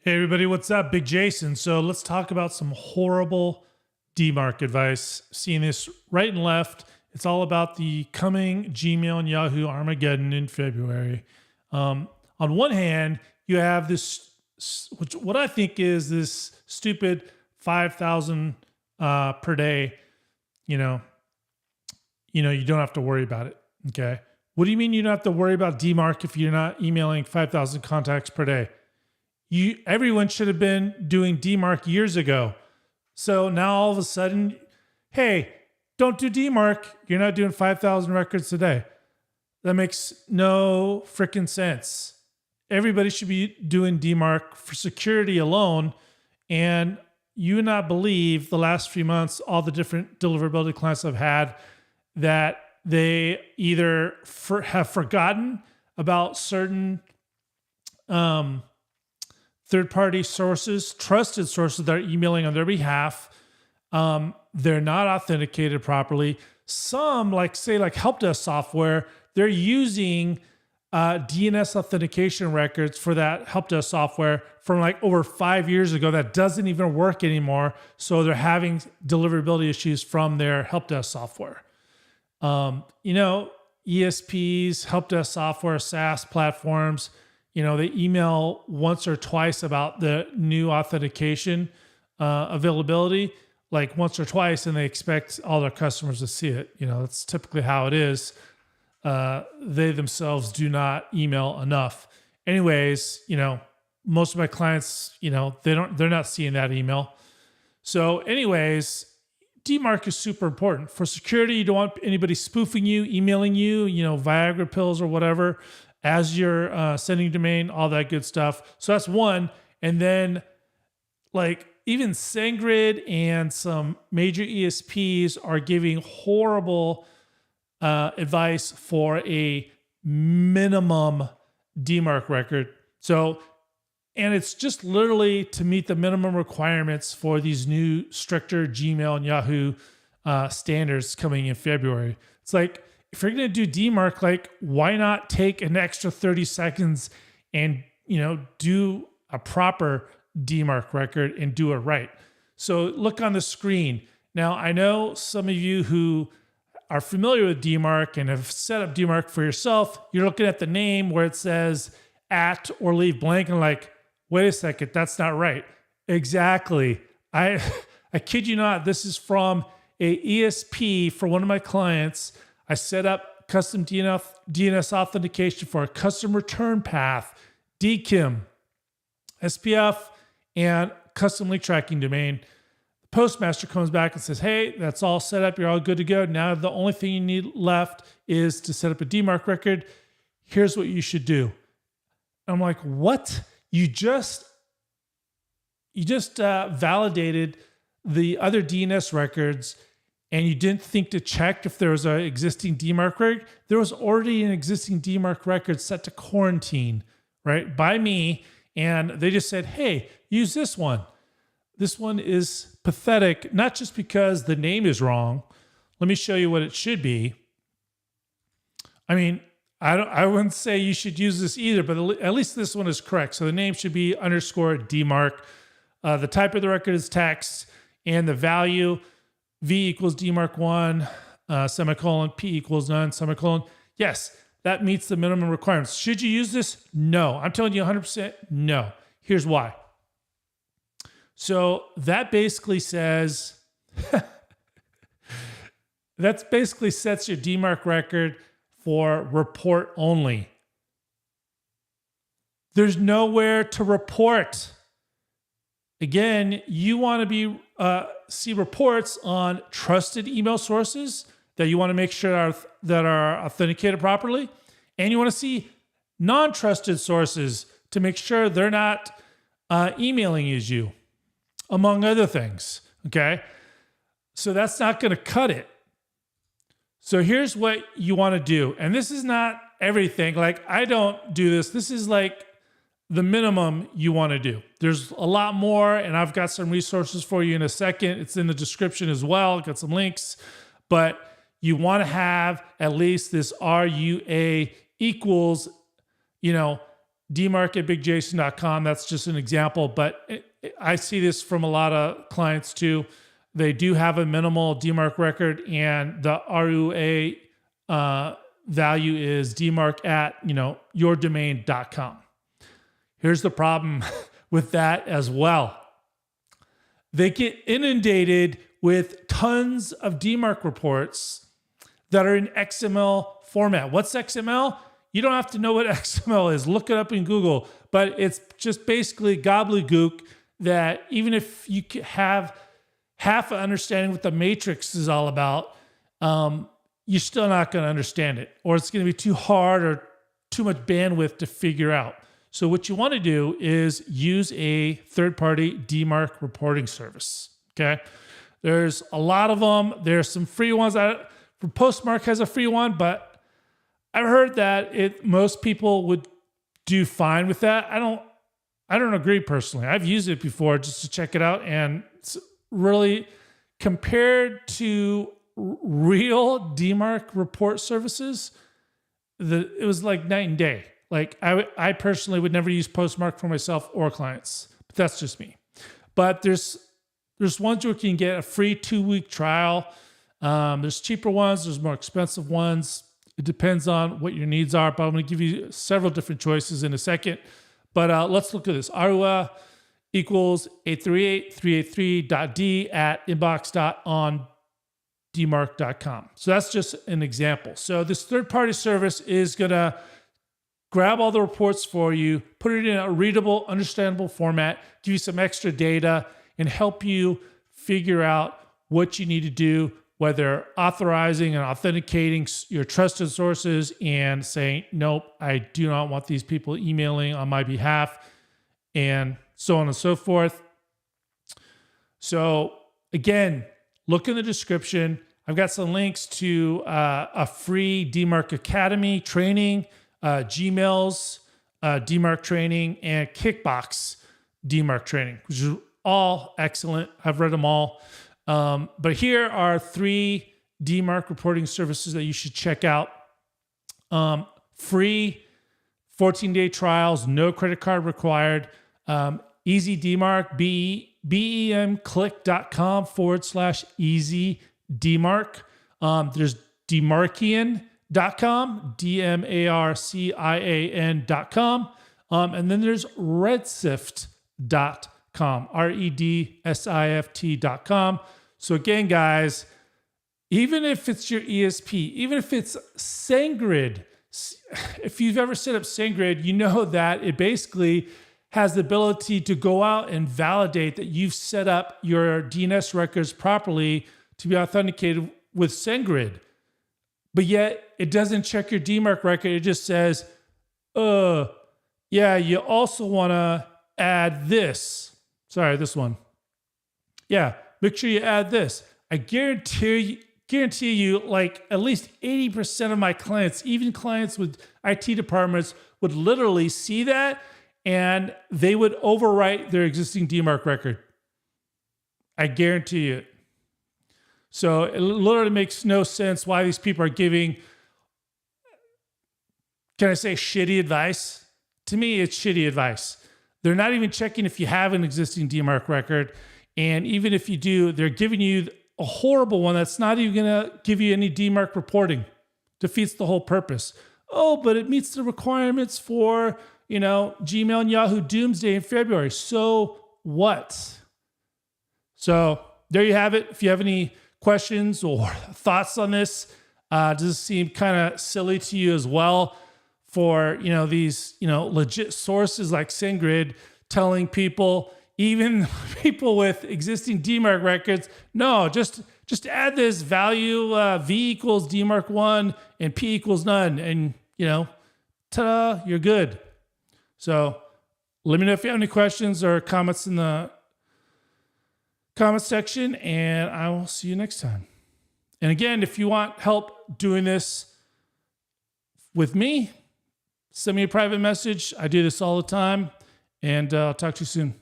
Hey everybody, what's up? Big Jason. So let's talk about some horrible DMARC advice. Seeing this right and left. It's all about the coming Gmail and Yahoo Armageddon in February. On one hand, you have this, what I think is this stupid 5,000 per day. You don't have to worry about it. Okay. What do you mean you don't have to worry about DMARC if you're not emailing 5,000 contacts per day? Everyone should have been doing DMARC years ago. So now all of a sudden, hey, don't do DMARC. You're not doing 5,000 records a day. That makes no freaking sense. Everybody should be doing DMARC for security alone. And you would not believe the last few months, all the different deliverability clients I've had, that they either have forgotten about certain third-party sources, trusted sources that are emailing on their behalf. They're not authenticated properly. Some, like help desk software, they're using DNS authentication records for that help desk software from like over 5 years ago that doesn't even work anymore. So they're having deliverability issues from their help desk software. ESPs, help desk software, SaaS platforms, they email once or twice about the new authentication availability, like once or twice, and they expect all their customers to see it. That's typically how it is. They themselves do not email enough. Anyways, most of my clients, they're not seeing that email. So anyways, DMARC is super important. For security, you don't want anybody spoofing you, emailing you, Viagra pills or whatever, as you're sending domain, all that good stuff. So that's one. And then even SendGrid and some major ESPs are giving horrible advice for a minimum DMARC record. And it's just literally to meet the minimum requirements for these new stricter Gmail and Yahoo standards coming in February. It's like, if you're going to do DMARC, why not take an extra 30 seconds and, do a proper DMARC record and do it right? So look on the screen. Now, I know some of you who are familiar with DMARC and have set up DMARC for yourself, you're looking at the name where it says @ or leave blank and wait a second, that's not right. Exactly. I kid you not, this is from a ESP for one of my clients. I set up custom DNS authentication for a custom return path, DKIM, SPF, and custom link tracking domain. The postmaster comes back and says, hey, that's all set up. You're all good to go. Now the only thing you need left is to set up a DMARC record. Here's what you should do. I'm like, what? You just validated the other DNS records and you didn't think to check if there was an existing DMARC record. There was already an existing DMARC record set to quarantine, right, by me. And they just said, hey, use this one. This one is pathetic, not just because the name is wrong. Let me show you what it should be. I mean, I wouldn't say you should use this either, but at least this one is correct. So the name should be _DMARC. The type of the record is text, and the value V equals DMARC1, semicolon, P equals none, semicolon. Yes, that meets the minimum requirements. Should you use this? No. I'm telling you 100% no. Here's why. So that basically says, that basically sets your DMARC record for report only. There's nowhere to report. Again, you want to see reports on trusted email sources that you want to make sure that are authenticated properly. And you want to see non-trusted sources to make sure they're not emailing you, among other things. Okay. So that's not going to cut it. So here's what you want to do. And this is not everything. I don't do this. This is the minimum you want to do. There's a lot more, and I've got some resources for you in a second. It's in the description as well. Got some links. But you want to have at least this RUA equals, DMARC at bigjason.com. That's just an example, but I see this from a lot of clients too. They do have a minimal DMARC record, and the RUA value is DMARC at yourdomain.com. Here's the problem with that as well. They get inundated with tons of DMARC reports that are in XML format. What's XML? You don't have to know what XML is. Look it up in Google. But it's just basically gobbledygook that even if you have half an understanding what the matrix is all about, you're still not going to understand it. Or it's going to be too hard or too much bandwidth to figure out. So what you want to do is use a third-party DMARC reporting service, okay? There's a lot of them. There's some free ones. Postmark has a free one, but I've heard that most people would do fine with that. I don't agree personally. I've used it before just to check it out, and it's really, compared to real DMARC report services, it was like night and day. Like I personally would never use Postmark for myself or clients, but that's just me. But there's ones where you can get a free 2-week trial. There's cheaper ones, there's more expensive ones. It depends on what your needs are, but I'm going to give you several different choices in a second. But let's look at this. ARUA equals 838.383.d at inbox.ondmarc.com. So that's just an example. So this third-party service is going to grab all the reports for you, put it in a readable, understandable format, give you some extra data, and help you figure out what you need to do, whether authorizing and authenticating your trusted sources and saying, nope, I do not want these people emailing on my behalf, and so on and so forth. So again, look in the description. I've got some links to a free DMARC Academy training, Gmail's DMARC training, and Kickbox DMARC training, which is all excellent. I've read them all. But here are 3 DMARC reporting services that you should check out. Free 14-day trials, no credit card required. Easy DMARC, bemclick.com/easy DMARC. There's DMARCian.com, DMARCIAN.com. And then there's redsift.com, REDSIFT.com. So again, guys, even if it's your ESP, even if it's SendGrid, if you've ever set up SendGrid, you know that it basically has the ability to go out and validate that you've set up your DNS records properly to be authenticated with SendGrid. But yet it doesn't check your DMARC record. It just says, yeah, you also want to add this. Sorry, this one. Yeah, make sure you add this. I guarantee you, like at least 80% of my clients, even clients with IT departments, would literally see that and they would overwrite their existing DMARC record. I guarantee it. So it literally makes no sense why these people are giving, can I say, shitty advice? To me, it's shitty advice. They're not even checking if you have an existing DMARC record. And even if you do, they're giving you a horrible one that's not even going to give you any DMARC reporting. Defeats the whole purpose. Oh, but it meets the requirements for, Gmail and Yahoo Doomsday in February. So what? So there you have it. If you have any questions or thoughts on this, does this seem kind of silly to you as well? For these legit sources like SendGrid telling people, even people with existing DMARC records, no, just add this value V equals DMARC 1 and P equals none, and ta-da, you're good. So let me know if you have any questions or comments in the comment section, and I will see you next time. And again, if you want help doing this with me, send me a private message. I do this all the time, and I'll talk to you soon.